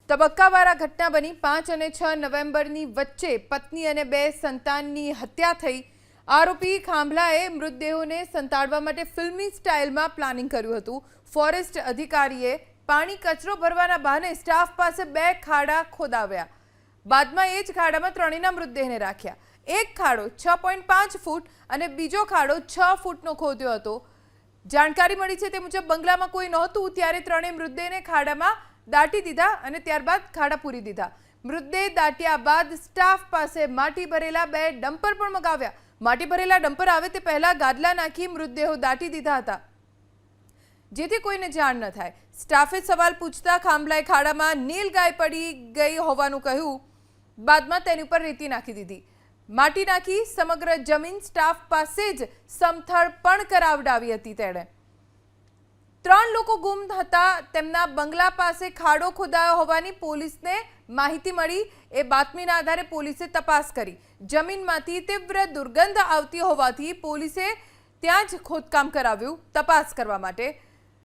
તબક્કાવાળા ઘટના બની 5 અને 6 નવેમ્બરની વચ્ચે પત્ની અને 2 સંતાનની હત્યા થઈ। આરોપી ખાંભલાએ મૃતદેહોને સંતાડવા માટે ફિલ્મી સ્ટાઇલમાં પ્લાનિંગ કર્યું હતું। ફોરેસ્ટ અધિકારીએ પાણી કચરો ભરવાના બહાને સ્ટાફ પાસે 2 ખાડા ખોદાવ્યા। બાદમાં એ જ ખાડામાં ત્રણેયના મૃતદેહને રાખ્યા। એક ખાડો 6.5 ફૂટ અને બીજો ખાડો 6 ફૂટનો ખોદ્યો હતો। જાણકારી મળી છે તે મુજબ બંગલામાં કોઈ નહોતું ત્યારે ત્રણેય મૃતદેહને ખાડામાં દાટી દીધા અને ત્યારબાદ ખાડા પૂરી દીધા। મૃતદેહ દાટ્યા બાદ સ્ટાફ પાસે માટી ભરેલા 2 ડમ્પર પણ મગાવ્યા। માટી ભરેલા ડમ્પર આવે તે પહેલા ગાદલા નાખી મૃતદેહો દાટી દીધા હતા જેથી કોઈને જાણ ન થાય। સ્ટાફે સવાલ પૂછતા ખાંભલાએ ખાડામાં નીલગાય પડી ગઈ હોવાનું કહ્યું। બાદમાં તેની ઉપર રેતી નાખી દીધી, માટી નાખી સમગ્ર જમીન સ્ટાફ પાસે જ સમથળ પણ કરાવડાવી હતી। તેણે 3 લોકો ગુમ હતા। તેમના બંગલા પાસે ખાડો ખોદાયો હોવાની પોલીસને માહિતી મળી। એ બાતમીના આધારે પોલીસે તપાસ કરી। જમીનમાંથી તીવ્ર દુર્ગંધ આવતી હોવાથી પોલીસે ત્યાં જ ખોદકામ કરાવ્યું તપાસ કરવા માટે।